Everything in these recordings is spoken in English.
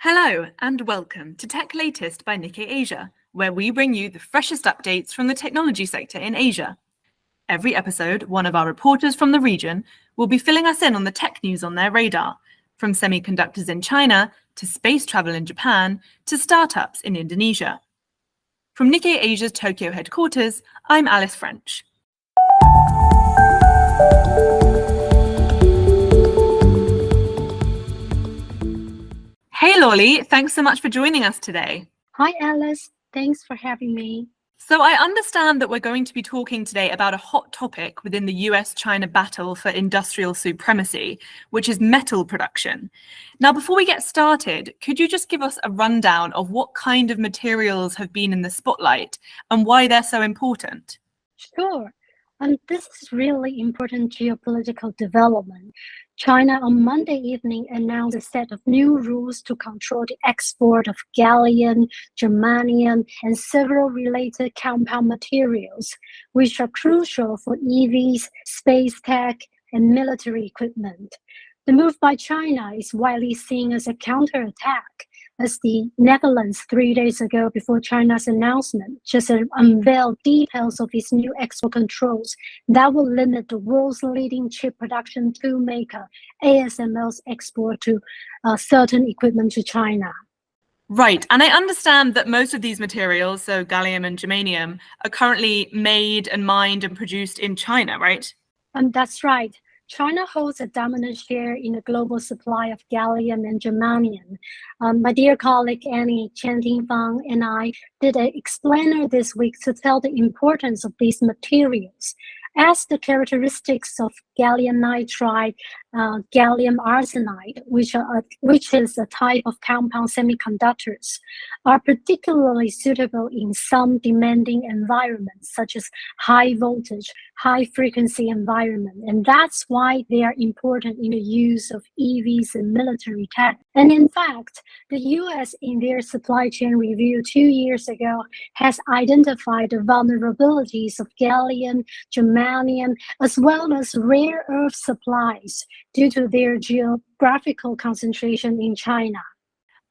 Hello and welcome to Tech Latest by Nikkei Asia, where we bring you the freshest updates from the technology sector in Asia. Every episode, one of our reporters from the region will be filling us in on the tech news on their radar, from semiconductors in China to space travel in Japan to startups in Indonesia. From Nikkei Asia's Tokyo headquarters, I'm Alice French. Hey Lauly, thanks so much for joining us today. Hi Alice, thanks for having me. So I understand that we're going to be talking today about a hot topic within the US-China battle for industrial supremacy, which is metal production. Now, before we get started, could you just give us a rundown of what kind of materials have been in the spotlight and why they're so important? Sure. This is really important geopolitical development. China on Monday evening announced a set of new rules to control the export of gallium, germanium, and several related compound materials, which are crucial for EVs, space tech, and military equipment. The move by China is widely seen as a counterattack, as the Netherlands 3 days ago, before China's announcement, just unveiled details of its new export controls that will limit the world's leading chip production tool maker, ASML's export to certain equipment to China. Right, and I understand that most of these materials, so gallium and germanium, are currently made and mined and produced in China, right? That's right. China holds a dominant share in the global supply of gallium and germanium. My dear colleague Annie Chen-Ting-Fang and I did an explainer this week to tell the importance of these materials, as the characteristics of gallium nitride, gallium arsenide, which is a type of compound semiconductors, are particularly suitable in some demanding environments, such as high voltage, high frequency environment. And that's why they are important in the use of EVs and military tech. And in fact, the US in their supply chain review 2 years ago has identified the vulnerabilities of gallium, germanium, as well as rare earth supplies due to their geographical concentration in China.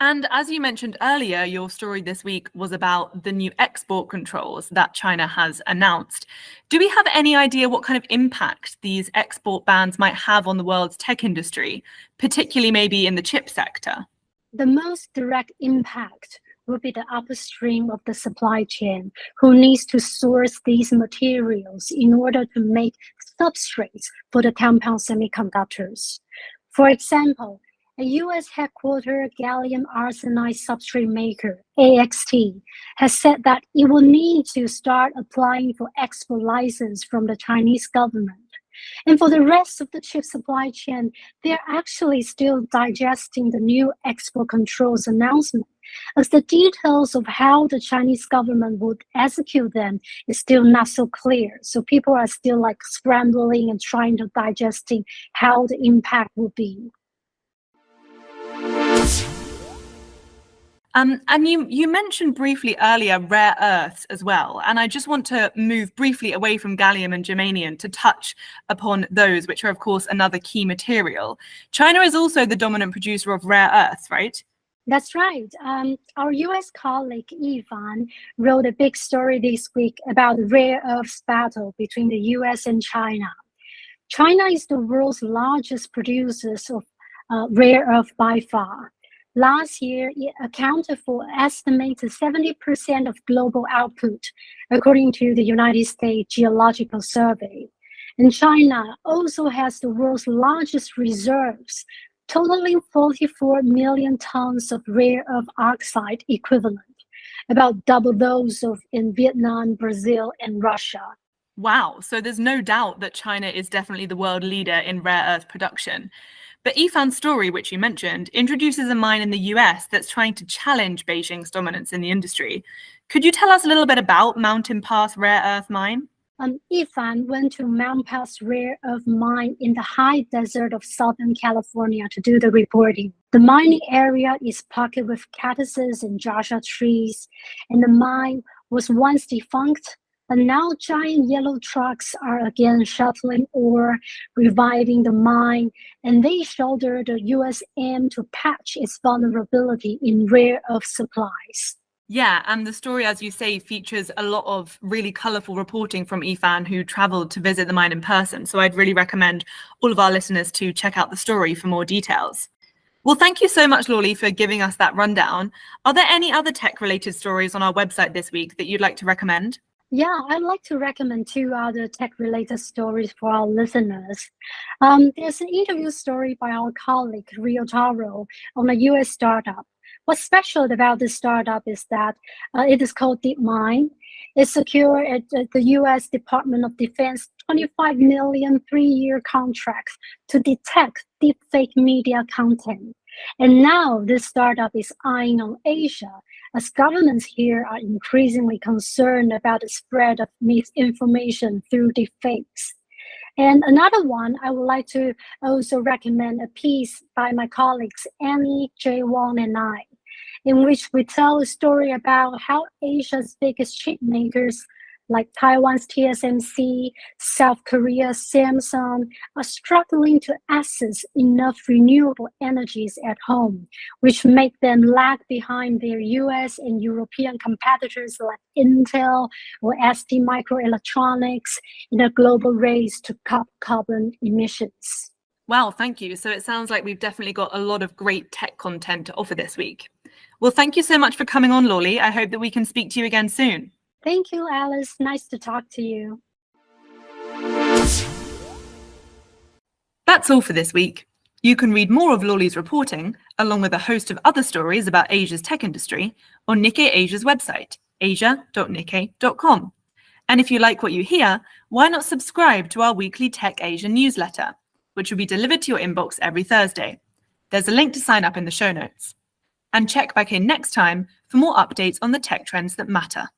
And as you mentioned earlier, your story this week was about the new export controls that China has announced. Do we have any idea what kind of impact these export bans might have on the world's tech industry, particularly maybe in the chip sector? The most direct impact will be the upstream of the supply chain, who needs to source these materials in order to make substrates for the compound semiconductors. For example, a US headquartered gallium arsenide substrate maker, AXT, has said that it will need to start applying for export license from the Chinese government. And for the rest of the chip supply chain, they're actually still digesting the new export controls announcement, as the details of how the Chinese government would execute them is still not so clear. So people are still scrambling and trying to digesting how the impact will be. And you mentioned briefly earlier rare earths as well, and I just want to move briefly away from gallium and germanium to touch upon those, which are of course another key material. China is also the dominant producer of rare earths, right? That's right. Our US colleague Yifan wrote a big story this week about the rare earths battle between the US and China. China is the world's largest producer of rare earth by far. Last year, it accounted for estimated 70% of global output, according to the United States Geological Survey. And China also has the world's largest reserves, totaling 44 million tons of rare earth oxide equivalent, about double those in Vietnam, Brazil, and Russia. Wow, so there's no doubt that China is definitely the world leader in rare earth production. But Yifan's story, which you mentioned, introduces a mine in the US that's trying to challenge Beijing's dominance in the industry. Could you tell us a little bit about Mountain Pass Rare Earth Mine? Yifan went to Mountain Pass Rare Earth Mine in the high desert of Southern California to do the reporting. The mining area is pocked with cactuses and Joshua trees, and the mine was once defunct, And now giant yellow trucks are again shuttling ore, reviving the mine, and they shoulder the U.S. aim to patch its vulnerability in rare earth supplies. Yeah, and the story, as you say, features a lot of really colourful reporting from Yifan, who travelled to visit the mine in person. So I'd really recommend all of our listeners to check out the story for more details. Well, thank you so much, Lauly, for giving us that rundown. Are there any other tech-related stories on our website this week that you'd like to recommend? Yeah, I'd like to recommend 2 other tech-related stories for our listeners. There's an interview story by our colleague, Rio Taro, on a U.S. startup. What's special about this startup is that it is called DeepMind. It secured at the U.S. Department of Defense $25 million 3-year contracts to detect deepfake media content. And now this startup is eyeing on Asia, as governments here are increasingly concerned about the spread of misinformation through deepfakes. And another one, I would like to also recommend a piece by my colleagues Annie, J. Wong, and I, in which we tell a story about how Asia's biggest chip makers, like Taiwan's TSMC, South Korea's Samsung, are struggling to access enough renewable energies at home, which make them lag behind their US and European competitors like Intel or ST Microelectronics in a global race to cut carbon emissions. Wow, thank you. So it sounds like we've definitely got a lot of great tech content to offer this week. Well, thank you so much for coming on, Lauly. I hope that we can speak to you again soon. Thank you, Alice. Nice to talk to you. That's all for this week. You can read more of Lauly's reporting, along with a host of other stories about Asia's tech industry, on Nikkei Asia's website, asia.nikkei.com. And if you like what you hear, why not subscribe to our weekly Tech Asia newsletter, which will be delivered to your inbox every Thursday. There's a link to sign up in the show notes. And check back in next time for more updates on the tech trends that matter.